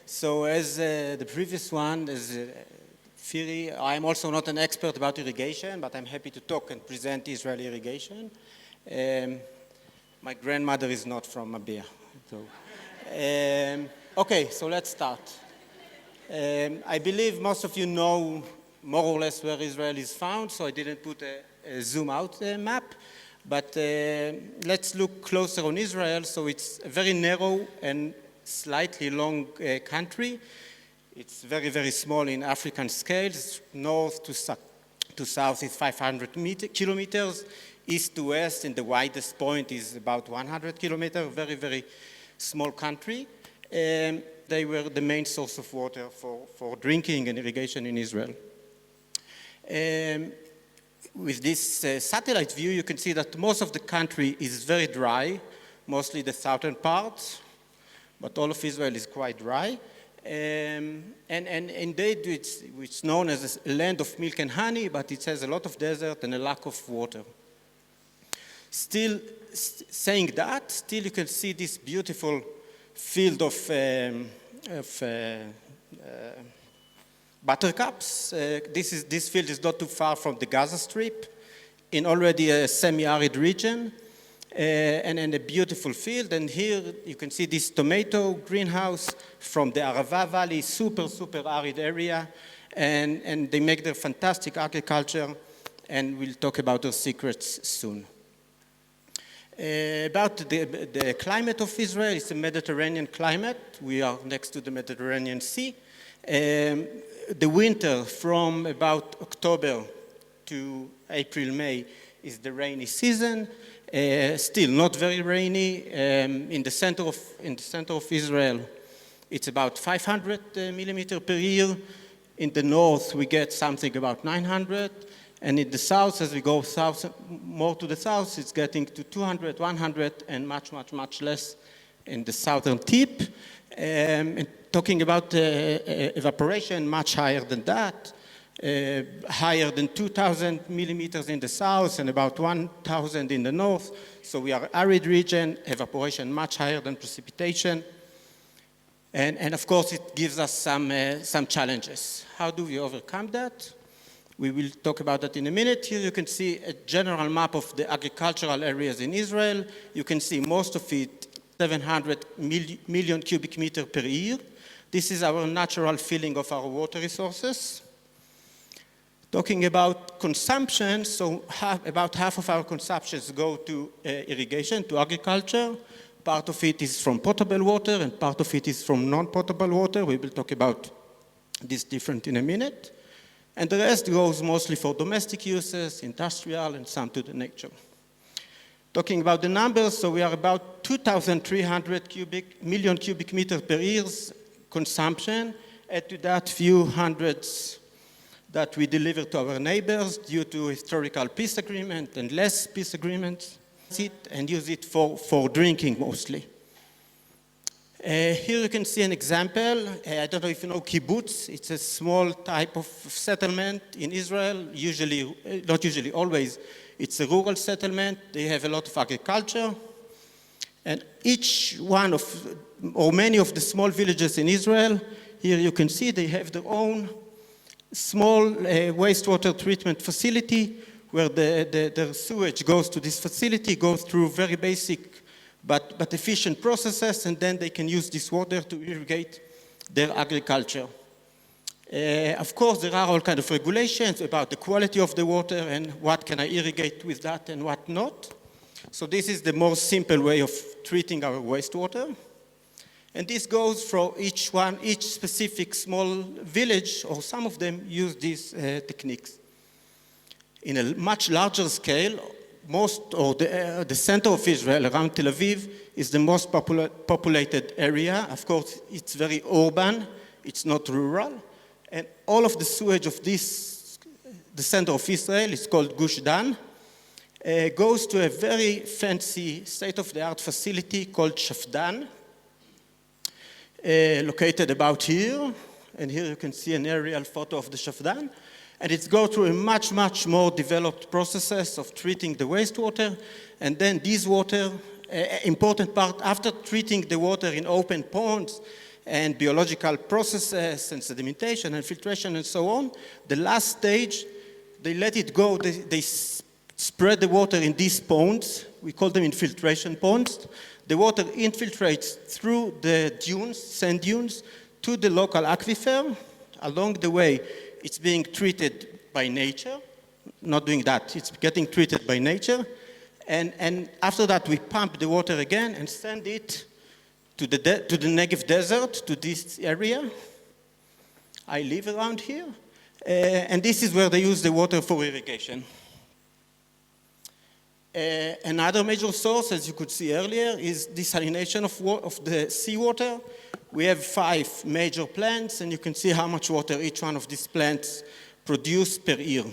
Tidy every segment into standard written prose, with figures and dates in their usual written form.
So as the previous one, as Firi, I'm also not an expert about irrigation, but I'm happy to talk and present Israeli irrigation. My grandmother is not from Mabea. So, okay, so let's start. I believe most of you know more or less where Israel is found, so I didn't put a zoom out map. But let's look closer on Israel. So it's a very narrow and slightly long country. It's very, very small in African scales. North to south is 500 kilometers. East to west, and the widest point is about 100 kilometers. Very, very small country. They were the main source of water for drinking and irrigation in Israel. With this satellite view, you can see that most of the country is very dry, mostly the southern part, but all of Israel is quite dry. And indeed, it's known as a land of milk and honey, but it has a lot of desert and a lack of water. Still, saying that, still you can see this beautiful field of buttercups. This field is not too far from the Gaza Strip, in already a semi-arid region, and a beautiful field. And here you can see this tomato greenhouse from the Arava Valley, super, super arid area, and they make their fantastic agriculture, and we'll talk about their secrets soon. About the climate of Israel, it's a Mediterranean climate. We are next to the Mediterranean Sea. The winter from about October to April, May is the rainy season. Still not very rainy. In the center of Israel, it's about 500 millimeter per year. In the north, we get something about 900. And in the south, as we go south, more to the south, it's getting to 200, 100, and much, much, much less in the southern tip. And talking about evaporation, much higher than that, higher than 2,000 millimeters in the south and about 1,000 in the north. So we are arid region, evaporation much higher than precipitation. And of course, it gives us some challenges. How do we overcome that? We will talk about that in a minute. Here you can see a general map of the agricultural areas in Israel. You can see most of it, 700 million cubic meter per year. This is our natural filling of our water resources. Talking about consumption, so about half of our consumptions go to irrigation, to agriculture. Part of it is from potable water and part of it is from non-potable water. We will talk about this different in a minute. And the rest goes mostly for domestic uses, industrial, and some to the nature. Talking about the numbers, so we are about 2,300 million cubic meters per year consumption. Add to that few hundreds that we deliver to our neighbors due to historical peace agreement and less peace agreements, and use it for drinking mostly. Here you can see an example. I don't know if you know kibbutz. It's a small type of settlement in Israel. Not usually, always. It's a rural settlement. They have a lot of agriculture. And each one or many of the small villages in Israel, here you can see they have their own small wastewater treatment facility where the sewage goes to this facility, goes through very basic but efficient processes, and then they can use this water to irrigate their agriculture. Of course, there are all kinds of regulations about the quality of the water and what can I irrigate with that and what not. So this is the most simple way of treating our wastewater. And this goes for each specific small village, or some of them use these techniques. In a much larger scale, the center of Israel around Tel Aviv is the most populated area. Of course, it's very urban, it's not rural. And all of the sewage of the center of Israel, it's called Gush Dan, goes to a very fancy state-of-the-art facility called Shafdan, located about here. And here you can see an aerial photo of the Shafdan. And it goes through a much, much more developed processes of treating the wastewater. And then this water, important part, after treating the water in open ponds and biological processes and sedimentation and filtration and so on. The last stage, they let it go. They spread the water in these ponds. We call them infiltration ponds. The water infiltrates through the dunes, sand dunes, to the local aquifer. Along the way, it's being treated by nature. Not doing that, it's getting treated by nature. And after that, we pump the water again and send it to the Negev desert, to this area. I live around here. And this is where they use the water for irrigation. Another major source, as you could see earlier, is desalination of the seawater. We have 5 major plants, and you can see how much water each one of these plants produce per year.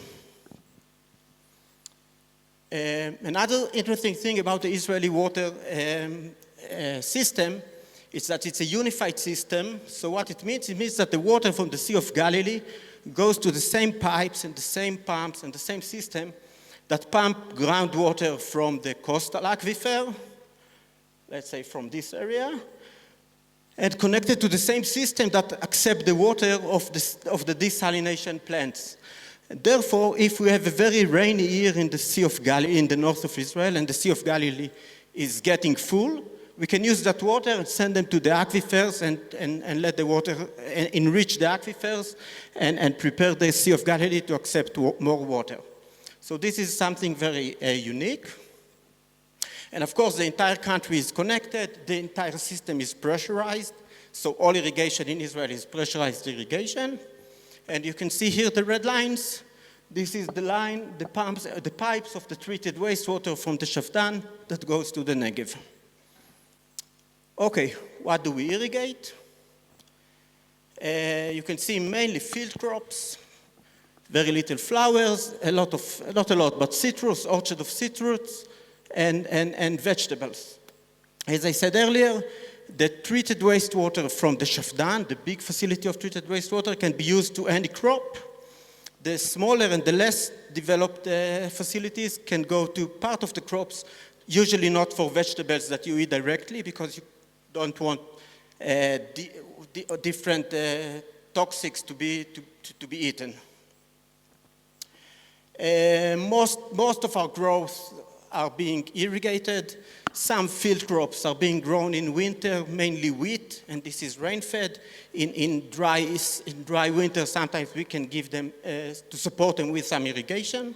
Another interesting thing about the Israeli water system is that it's a unified system. So what it means that the water from the Sea of Galilee goes to the same pipes and the same pumps and the same system that pump groundwater from the coastal aquifer, let's say from this area, and connected to the same system that accept the water of the desalination plants. Therefore, if we have a very rainy year in the Sea of Galilee, in the north of Israel, and the Sea of Galilee is getting full, we can use that water and send them to the aquifers and let the water enrich the aquifers and prepare the Sea of Galilee to accept more water. So this is something very unique. And of course, the entire country is connected. The entire system is pressurized. So all irrigation in Israel is pressurized irrigation. And you can see here the red lines. This is the line, the pumps, the pipes of the treated wastewater from the Shafdan that goes to the Negev. Okay, what do we irrigate? You can see mainly field crops, very little flowers, not a lot, but citrus, orchard of citrus, and vegetables. As I said earlier, the treated wastewater from the Shafdan, the big facility of treated wastewater, can be used to any crop. The smaller and the less developed facilities can go to part of the crops, usually not for vegetables that you eat directly because you don't want different toxics to be eaten. Most of our growth are being irrigated. Some field crops are being grown in winter, mainly wheat, and this is rain-fed. In dry winter, sometimes we can give them, to support them with some irrigation.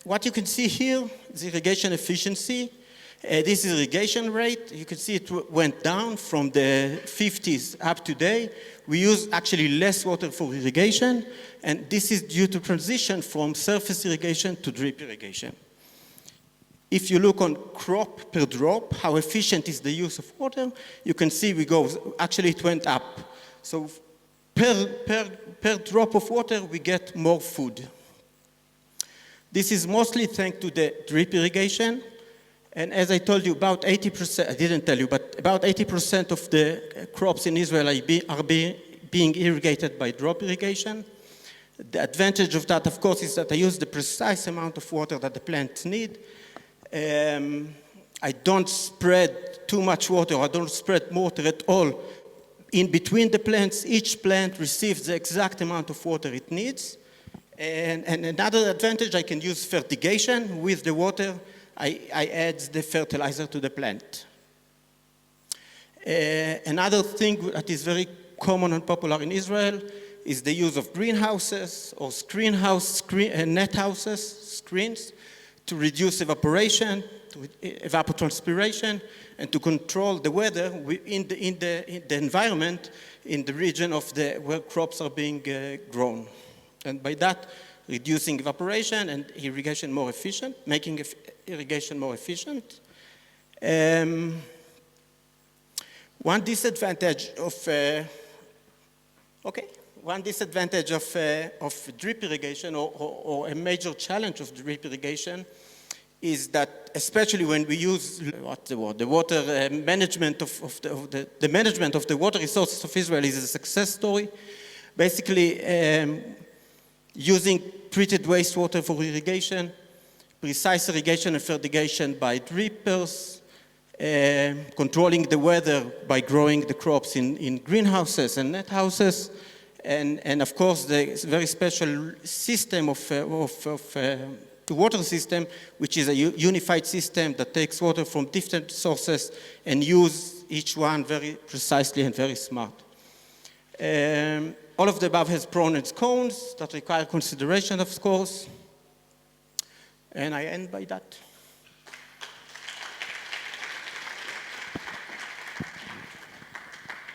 What you can see here is irrigation efficiency. This is irrigation rate. You can see it went down from the 50s up to today. We use actually less water for irrigation, and this is due to transition from surface irrigation to drip irrigation. If you look on crop per drop, how efficient is the use of water, you can see actually it went up. So per drop of water, we get more food. This is mostly thanks to the drip irrigation. And as I told you, about 80%, I didn't tell you, but about 80% of the crops in Israel are being irrigated by drop irrigation. The advantage of that, of course, is that I use the precise amount of water that the plants need. I don't spread too much water, or I don't spread water at all in between the plants. Each plant receives the exact amount of water it needs. And another advantage, I can use fertigation with the water. I add the fertilizer to the plant. Another thing that is very common and popular in Israel is the use of greenhouses or net houses, screens, to reduce evaporation, evapotranspiration, and to control the weather in the environment in the region of where crops are being grown. And by that, reducing evaporation and irrigation more efficient, making irrigation more efficient. One disadvantage of drip irrigation, or a major challenge of drip irrigation, is that especially when we use the water management of the management of the water resources of Israel is a success story. Basically, using treated wastewater for irrigation, precise irrigation and fertigation by drippers, controlling the weather by growing the crops in greenhouses and net houses, and of course the very special system the water system, which is a unified system that takes water from different sources and use each one very precisely and very smart. All of the above has pros and cons that require consideration, of course. And I end by that.